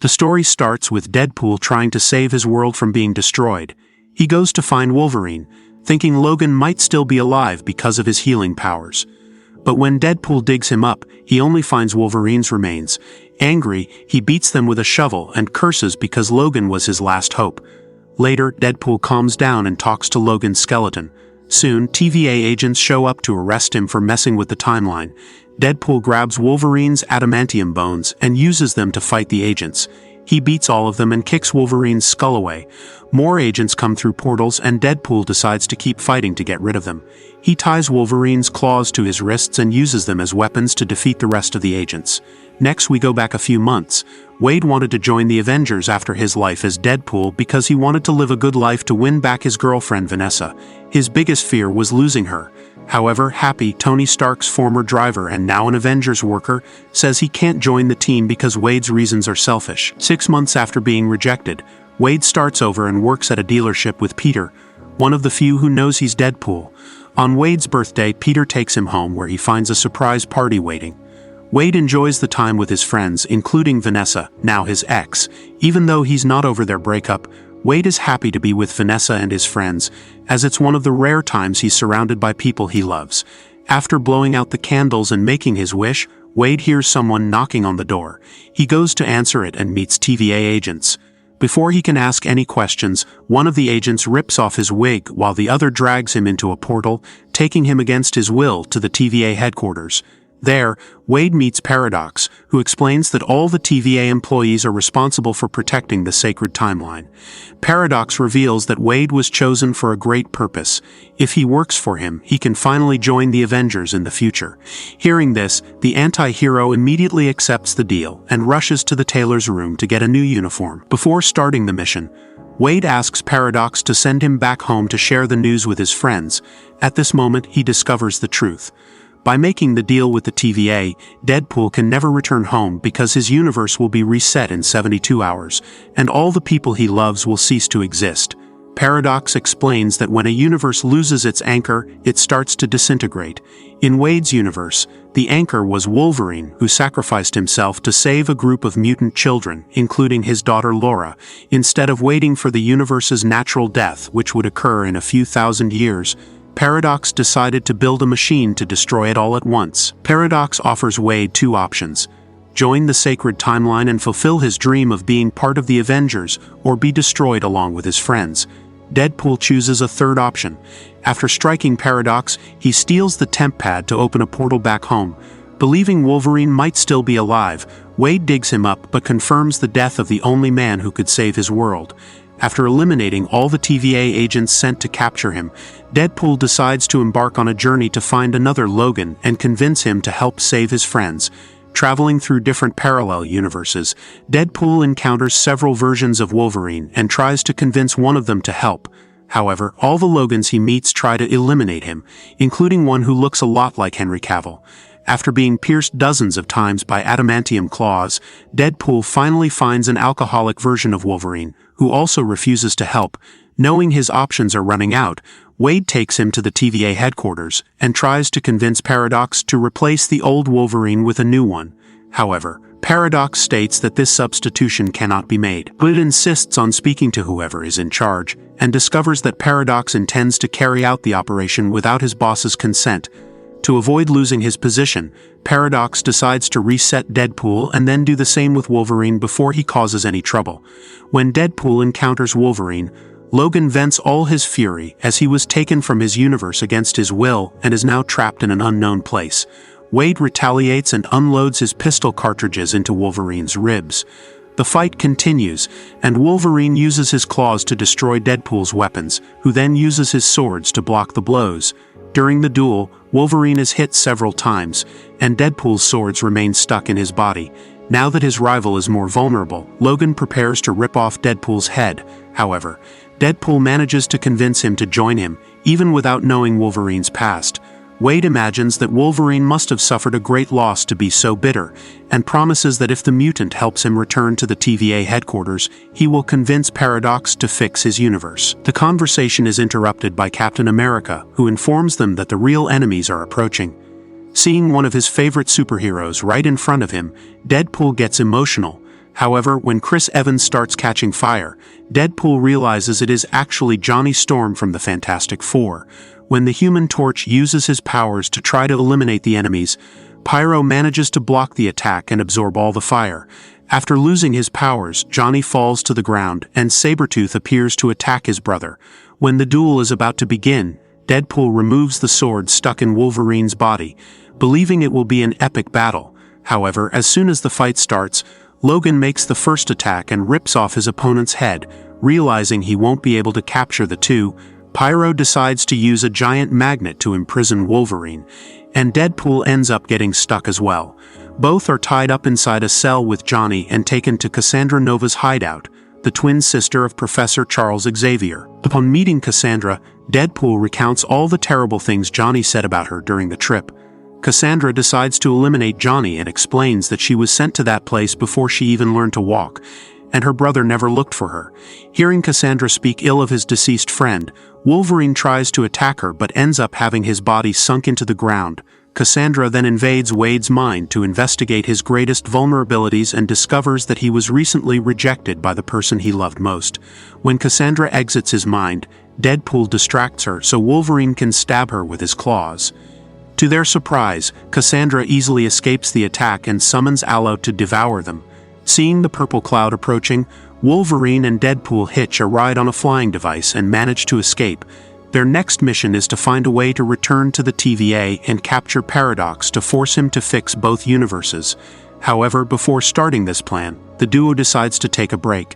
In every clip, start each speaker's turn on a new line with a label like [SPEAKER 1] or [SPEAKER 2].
[SPEAKER 1] The story starts with Deadpool trying to save his world from being destroyed. He goes to find Wolverine, thinking Logan might still be alive because of his healing powers. But when Deadpool digs him up, he only finds Wolverine's remains. Angry, he beats them with a shovel and curses because Logan was his last hope. Later, Deadpool calms down and talks to Logan's skeleton. Soon, TVA agents show up to arrest him for messing with the timeline. Deadpool grabs Wolverine's adamantium bones and uses them to fight the agents. He beats all of them and kicks Wolverine's skull away. More agents come through portals and Deadpool decides to keep fighting to get rid of them. He ties Wolverine's claws to his wrists and uses them as weapons to defeat the rest of the agents. Next, we go back a few months. Wade wanted to join the Avengers after his life as Deadpool because he wanted to live a good life to win back his girlfriend Vanessa. His biggest fear was losing her. However, Happy, Tony Stark's former driver and now an Avengers worker, says he can't join the team because Wade's reasons are selfish. 6 months after being rejected, Wade starts over and works at a dealership with Peter, one of the few who knows he's Deadpool. On Wade's birthday, Peter takes him home where he finds a surprise party waiting. Wade enjoys the time with his friends, including Vanessa, now his ex. Even though he's not over their breakup, Wade is happy to be with Vanessa and his friends, as it's one of the rare times he's surrounded by people he loves. After blowing out the candles and making his wish, Wade hears someone knocking on the door. He goes to answer it and meets TVA agents. Before he can ask any questions, one of the agents rips off his wig while the other drags him into a portal, taking him against his will to the TVA headquarters. There, Wade meets Paradox, who explains that all the TVA employees are responsible for protecting the sacred timeline. Paradox reveals that Wade was chosen for a great purpose. If he works for him, he can finally join the Avengers in the future. Hearing this, the Antihero immediately accepts the deal and rushes to the tailor's room to get a new uniform. Before starting the mission, Wade asks Paradox to send him back home to share the news with his friends. At this moment, he discovers the truth. By making the deal with the TVA, Deadpool can never return home because his universe will be reset in 72 hours, and all the people he loves will cease to exist. Paradox explains that when a universe loses its anchor, it starts to disintegrate. In Wade's universe, the anchor was Wolverine, who sacrificed himself to save a group of mutant children, including his daughter Laura, instead of waiting for the universe's natural death, which would occur in a few thousand years. Paradox decided to build a machine to destroy it all at once. Paradox offers Wade two options: join the sacred timeline and fulfill his dream of being part of the Avengers, or be destroyed along with his friends. Deadpool chooses a third option. After striking Paradox, he steals the temp pad to open a portal back home. Believing Wolverine might still be alive, Wade digs him up but confirms the death of the only man who could save his world. After eliminating all the TVA agents sent to capture him, Deadpool decides to embark on a journey to find another Logan and convince him to help save his friends. Traveling through different parallel universes, Deadpool encounters several versions of Wolverine and tries to convince one of them to help. However, all the Logans he meets try to eliminate him, including one who looks a lot like Henry Cavill. After being pierced dozens of times by adamantium claws, Deadpool finally finds an alcoholic version of Wolverine, who also refuses to help. Knowing his options are running out, Wade takes him to the TVA headquarters and tries to convince Paradox to replace the old Wolverine with a new one. However, Paradox states that this substitution cannot be made, but it insists on speaking to whoever is in charge, and discovers that Paradox intends to carry out the operation without his boss's consent. To avoid losing his position, Paradox decides to reset Deadpool and then do the same with Wolverine before he causes any trouble. When Deadpool encounters Wolverine, Logan vents all his fury as he was taken from his universe against his will and is now trapped in an unknown place. Wade retaliates and unloads his pistol cartridges into Wolverine's ribs. The fight continues, and Wolverine uses his claws to destroy Deadpool's weapons, who then uses his swords to block the blows. During the duel, Wolverine is hit several times, and Deadpool's swords remain stuck in his body. Now that his rival is more vulnerable, Logan prepares to rip off Deadpool's head. However, Deadpool manages to convince him to join him, even without knowing Wolverine's past. Wade imagines that Wolverine must have suffered a great loss to be so bitter, and promises that if the mutant helps him return to the TVA headquarters, he will convince Paradox to fix his universe. The conversation is interrupted by Captain America, who informs them that the real enemies are approaching. Seeing one of his favorite superheroes right in front of him, Deadpool gets emotional. However, when Chris Evans starts catching fire, Deadpool realizes it is actually Johnny Storm from the Fantastic Four. When the Human Torch uses his powers to try to eliminate the enemies, Pyro manages to block the attack and absorb all the fire. After losing his powers, Johnny falls to the ground, and Sabretooth appears to attack his brother. When the duel is about to begin, Deadpool removes the sword stuck in Wolverine's body, believing it will be an epic battle. However, as soon as the fight starts, Logan makes the first attack and rips off his opponent's head. Realizing he won't be able to capture the two, Pyro decides to use a giant magnet to imprison Wolverine, and Deadpool ends up getting stuck as well. Both are tied up inside a cell with Johnny and taken to Cassandra Nova's hideout, the twin sister of Professor Charles Xavier. Upon meeting Cassandra, Deadpool recounts all the terrible things Johnny said about her during the trip. Cassandra decides to eliminate Johnny and explains that she was sent to that place before she even learned to walk, and her brother never looked for her. Hearing Cassandra speak ill of his deceased friend, Wolverine tries to attack her but ends up having his body sunk into the ground. Cassandra then invades Wade's mind to investigate his greatest vulnerabilities and discovers that he was recently rejected by the person he loved most. When Cassandra exits his mind, Deadpool distracts her so Wolverine can stab her with his claws. To their surprise, Cassandra easily escapes the attack and summons Aloe to devour them. Seeing the purple cloud approaching, Wolverine and Deadpool hitch a ride on a flying device and manage to escape. Their next mission is to find a way to return to the TVA and capture Paradox to force him to fix both universes. However, before starting this plan, the duo decides to take a break.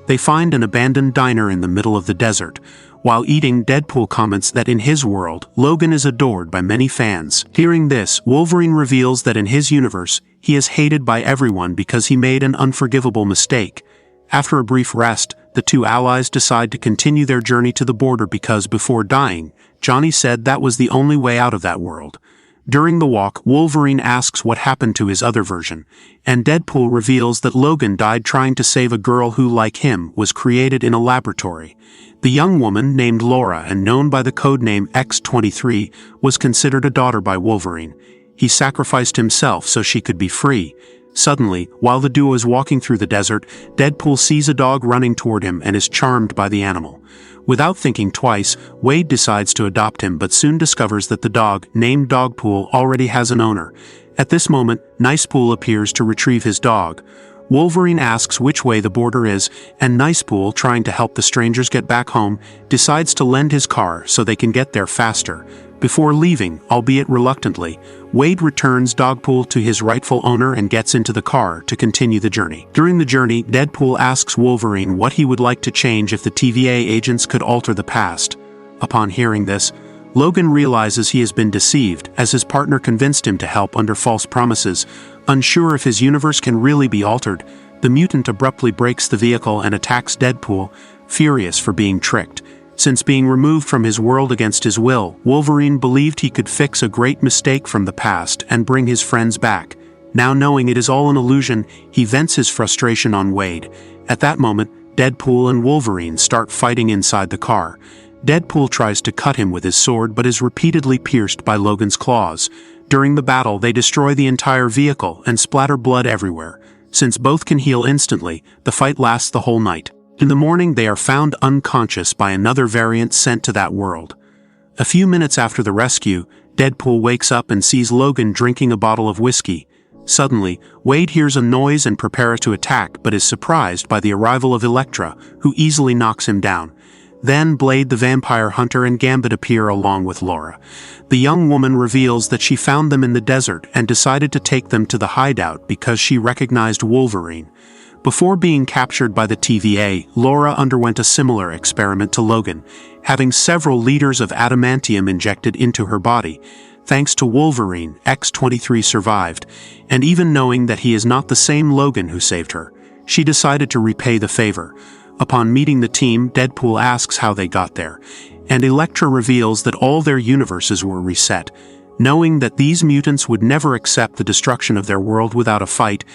[SPEAKER 1] They find an abandoned diner in the middle of the desert. While eating, Deadpool comments that in his world, Logan is adored by many fans. Hearing this, Wolverine reveals that in his universe, he is hated by everyone because he made an unforgivable mistake. After a brief rest, the two allies decide to continue their journey to the border because before dying, Johnny said that was the only way out of that world. During the walk, Wolverine asks what happened to his other version, and Deadpool reveals that Logan died trying to save a girl who, like him, was created in a laboratory. The young woman, named Laura and known by the codename X-23, was considered a daughter by Wolverine. He sacrificed himself so she could be free. Suddenly, while the duo is walking through the desert, Deadpool sees a dog running toward him and is charmed by the animal. Without thinking twice, Wade decides to adopt him but soon discovers that the dog, named Dogpool, already has an owner. At this moment, Nicepool appears to retrieve his dog. Wolverine asks which way the border is, and Nicepool, trying to help the strangers get back home, decides to lend his car so they can get there faster. Before leaving, albeit reluctantly, Wade returns Dogpool to his rightful owner and gets into the car to continue the journey. During the journey, Deadpool asks Wolverine what he would like to change if the TVA agents could alter the past. Upon hearing this, Logan realizes he has been deceived, as his partner convinced him to help under false promises. Unsure if his universe can really be altered, the mutant abruptly breaks the vehicle and attacks Deadpool, furious for being tricked. Since being removed from his world against his will, Wolverine believed he could fix a great mistake from the past and bring his friends back. Now knowing it is all an illusion, he vents his frustration on Wade. At that moment, Deadpool and Wolverine start fighting inside the car. Deadpool tries to cut him with his sword but is repeatedly pierced by Logan's claws. During the battle, they destroy the entire vehicle and splatter blood everywhere. Since both can heal instantly, the fight lasts the whole night. In the morning, they are found unconscious by another variant sent to that world. A few minutes after the rescue, Deadpool wakes up and sees Logan drinking a bottle of whiskey. Suddenly, Wade hears a noise and prepares to attack but is surprised by the arrival of Elektra, who easily knocks him down. Then Blade the Vampire Hunter and Gambit appear along with Laura. The young woman reveals that she found them in the desert and decided to take them to the hideout because she recognized Wolverine. Before being captured by the TVA, Laura underwent a similar experiment to Logan, having several liters of adamantium injected into her body. Thanks to Wolverine, X-23 survived, and even knowing that he is not the same Logan who saved her, she decided to repay the favor. Upon meeting the team, Deadpool asks how they got there, and Elektra reveals that all their universes were reset. Knowing that these mutants would never accept the destruction of their world without a fight,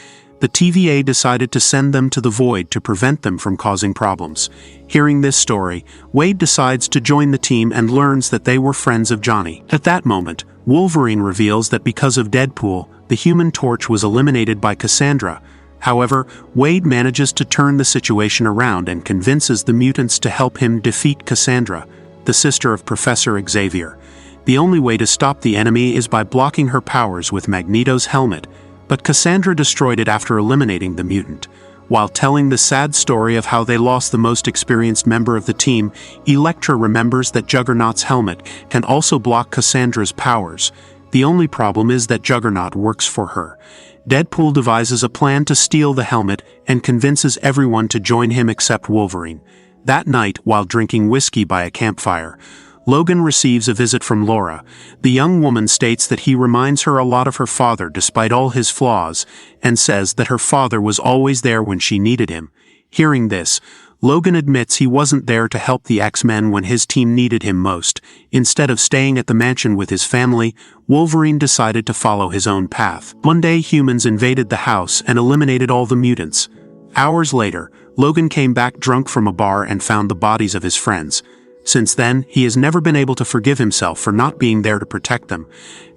[SPEAKER 1] the TVA decided to send them to the Void to prevent them from causing problems. Hearing this story, Wade decides to join the team and learns that they were friends of Johnny. At that moment, Wolverine reveals that because of Deadpool, the Human Torch was eliminated by Cassandra. However, Wade manages to turn the situation around and convinces the mutants to help him defeat Cassandra, the sister of Professor Xavier. The only way to stop the enemy is by blocking her powers with Magneto's helmet, but Cassandra destroyed it after eliminating the mutant. While telling the sad story of how they lost the most experienced member of the team, Elektra remembers that Juggernaut's helmet can also block Cassandra's powers. The only problem is that Juggernaut works for her. Deadpool devises a plan to steal the helmet and convinces everyone to join him except Wolverine. That night, while drinking whiskey by a campfire, Logan receives a visit from Laura. The young woman states that he reminds her a lot of her father despite all his flaws, and says that her father was always there when she needed him. Hearing this, Logan admits he wasn't there to help the X-Men when his team needed him most. Instead of staying at the mansion with his family, Wolverine decided to follow his own path. One day, humans invaded the house and eliminated all the mutants. Hours later, Logan came back drunk from a bar and found the bodies of his friends. Since then, he has never been able to forgive himself for not being there to protect them.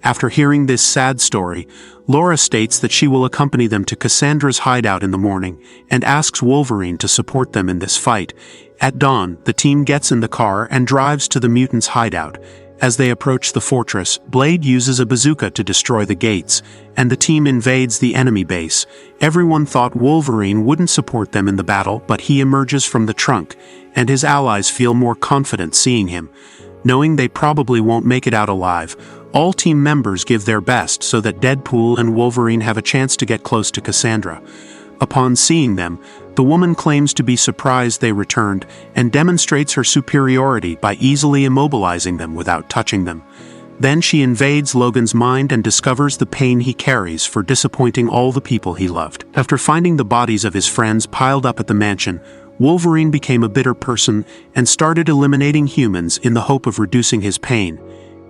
[SPEAKER 1] After hearing this sad story, Laura states that she will accompany them to Cassandra's hideout in the morning and asks Wolverine to support them in this fight. At dawn, the team gets in the car and drives to the mutants' hideout. As they approach the fortress, Blade uses a bazooka to destroy the gates, and the team invades the enemy base. Everyone thought Wolverine wouldn't support them in the battle, but he emerges from the trunk, and his allies feel more confident seeing him. Knowing they probably won't make it out alive, all team members give their best so that Deadpool and Wolverine have a chance to get close to Cassandra. Upon seeing them, the woman claims to be surprised they returned and demonstrates her superiority by easily immobilizing them without touching them. Then she invades Logan's mind and discovers the pain he carries for disappointing all the people he loved. After finding the bodies of his friends piled up at the mansion, Wolverine became a bitter person and started eliminating humans in the hope of reducing his pain.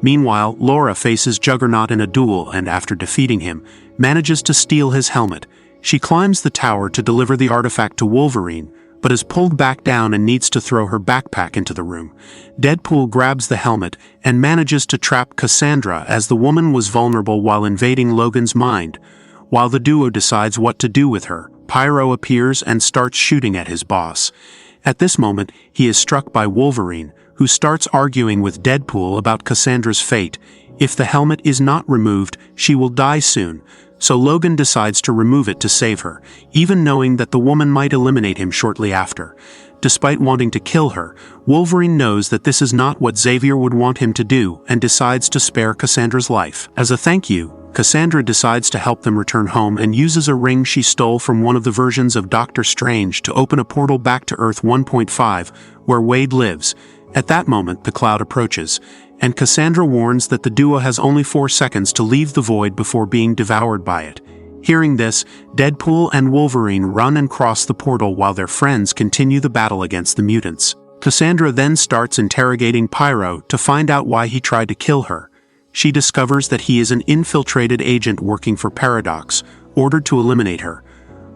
[SPEAKER 1] Meanwhile, Laura faces Juggernaut in a duel and, after defeating him, manages to steal his helmet. She climbs the tower to deliver the artifact to Wolverine, but is pulled back down and needs to throw her backpack into the room. Deadpool grabs the helmet and manages to trap Cassandra as the woman was vulnerable while invading Logan's mind. While the duo decides what to do with her, Pyro appears and starts shooting at his boss. At this moment, he is struck by Wolverine, who starts arguing with Deadpool about Cassandra's fate. If the helmet is not removed, she will die soon. So Logan decides to remove it to save her, even knowing that the woman might eliminate him shortly after. Despite wanting to kill her, Wolverine knows that this is not what Xavier would want him to do and decides to spare Cassandra's life. As a thank you, Cassandra decides to help them return home and uses a ring she stole from one of the versions of Doctor Strange to open a portal back to Earth 1.5, where Wade lives. At that moment, the cloud approaches, and Cassandra warns that the duo has only 4 seconds to leave the void before being devoured by it. Hearing this, Deadpool and Wolverine run and cross the portal while their friends continue the battle against the mutants. Cassandra then starts interrogating Pyro to find out why he tried to kill her. She discovers that he is an infiltrated agent working for Paradox, ordered to eliminate her.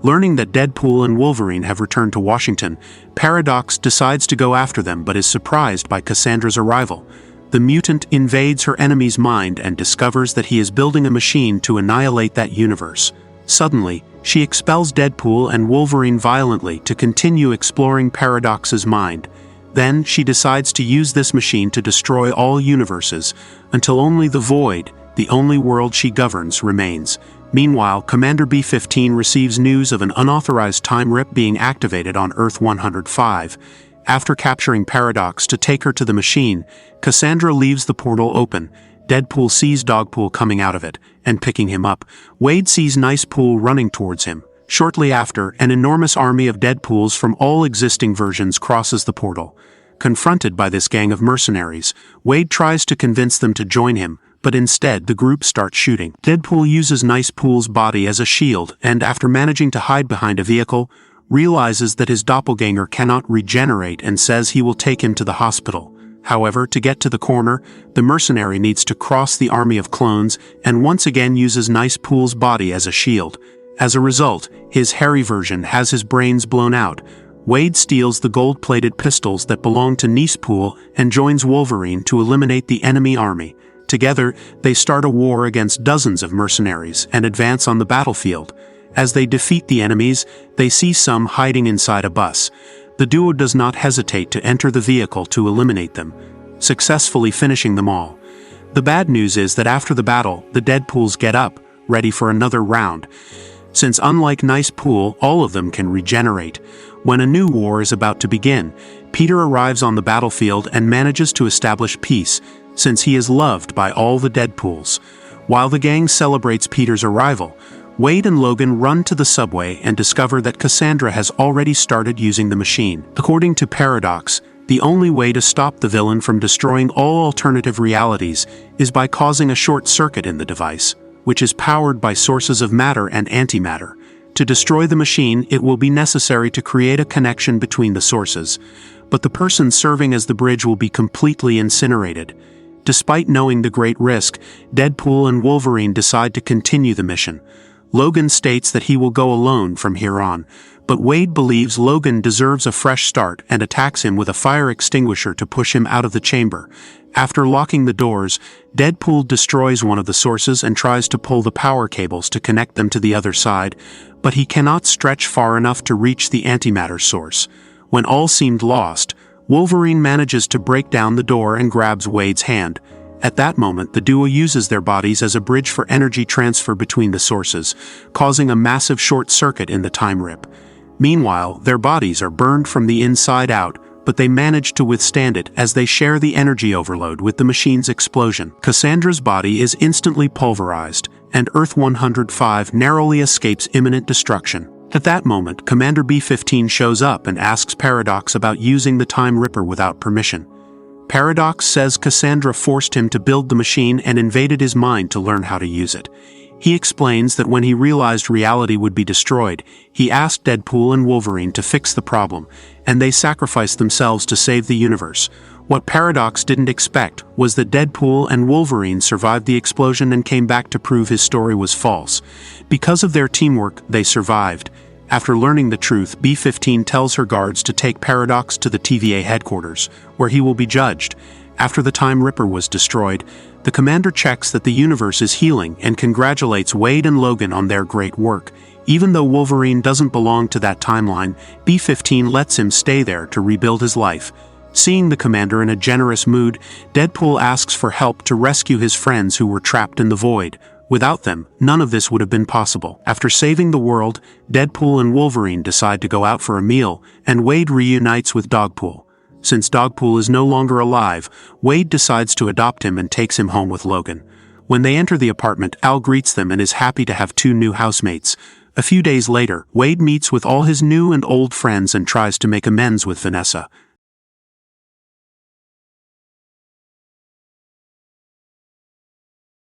[SPEAKER 1] Learning that Deadpool and Wolverine have returned to Washington, Paradox decides to go after them but is surprised by Cassandra's arrival. The mutant invades her enemy's mind and discovers that he is building a machine to annihilate that universe. Suddenly, she expels Deadpool and Wolverine violently to continue exploring Paradox's mind. Then, she decides to use this machine to destroy all universes, until only the Void, the only world she governs, remains. Meanwhile, Commander B-15 receives news of an unauthorized time rip being activated on Earth 105. After capturing Paradox to take her to the machine, Cassandra leaves the portal open. Deadpool sees Dogpool coming out of it and picking him up. Wade sees Nicepool running towards him. Shortly after, an enormous army of Deadpools from all existing versions crosses the portal. Confronted by this gang of mercenaries, Wade tries to convince them to join him, but instead the group starts shooting. Deadpool uses Nicepool's body as a shield and, after managing to hide behind a vehicle, realizes that his doppelganger cannot regenerate and says he will take him to the hospital. However, to get to the corner, the mercenary needs to cross the army of clones and once again uses Nicepool's body as a shield. As a result, his hairy version has his brains blown out. Wade steals the gold-plated pistols that belong to Nicepool and joins Wolverine to eliminate the enemy army. Together, they start a war against dozens of mercenaries and advance on the battlefield. As they defeat the enemies, they see some hiding inside a bus. The duo does not hesitate to enter the vehicle to eliminate them, successfully finishing them all. The bad news is that after the battle, the Deadpools get up, ready for another round. Since unlike Nice Pool, all of them can regenerate. When a new war is about to begin, Peter arrives on the battlefield and manages to establish peace, since he is loved by all the Deadpools. While the gang celebrates Peter's arrival, Wade and Logan run to the subway and discover that Cassandra has already started using the machine. According to Paradox, the only way to stop the villain from destroying all alternative realities is by causing a short circuit in the device, which is powered by sources of matter and antimatter. To destroy the machine, it will be necessary to create a connection between the sources, but the person serving as the bridge will be completely incinerated. Despite knowing the great risk, Deadpool and Wolverine decide to continue the mission. Logan states that he will go alone from here on, but Wade believes Logan deserves a fresh start and attacks him with a fire extinguisher to push him out of the chamber. After locking the doors, Deadpool destroys one of the sources and tries to pull the power cables to connect them to the other side, but he cannot stretch far enough to reach the antimatter source. When all seemed lost, Wolverine manages to break down the door and grabs Wade's hand. At that moment, the duo uses their bodies as a bridge for energy transfer between the sources, causing a massive short circuit in the time rip. Meanwhile, their bodies are burned from the inside out, but they manage to withstand it as they share the energy overload with the machine's explosion. Cassandra's body is instantly pulverized, and Earth-105 narrowly escapes imminent destruction. At that moment, Commander B-15 shows up and asks Paradox about using the Time Ripper without permission. Paradox says Cassandra forced him to build the machine and invaded his mind to learn how to use it. He explains that when he realized reality would be destroyed, he asked Deadpool and Wolverine to fix the problem, and they sacrificed themselves to save the universe. What Paradox didn't expect was that Deadpool and Wolverine survived the explosion and came back to prove his story was false. Because of their teamwork, they survived. After learning the truth, B-15 tells her guards to take Paradox to the TVA headquarters, where he will be judged. After the Time Ripper was destroyed, the commander checks that the universe is healing and congratulates Wade and Logan on their great work. Even though Wolverine doesn't belong to that timeline, B-15 lets him stay there to rebuild his life. Seeing the commander in a generous mood, Deadpool asks for help to rescue his friends who were trapped in the void. Without them, none of this would have been possible. After saving the world, Deadpool and Wolverine decide to go out for a meal, and Wade reunites with Dogpool. Since Dogpool is no longer alive, Wade decides to adopt him and takes him home with Logan. When they enter the apartment, Al greets them and is happy to have 2 new housemates. A few days later, Wade meets with all his new and old friends and tries to make amends with Vanessa.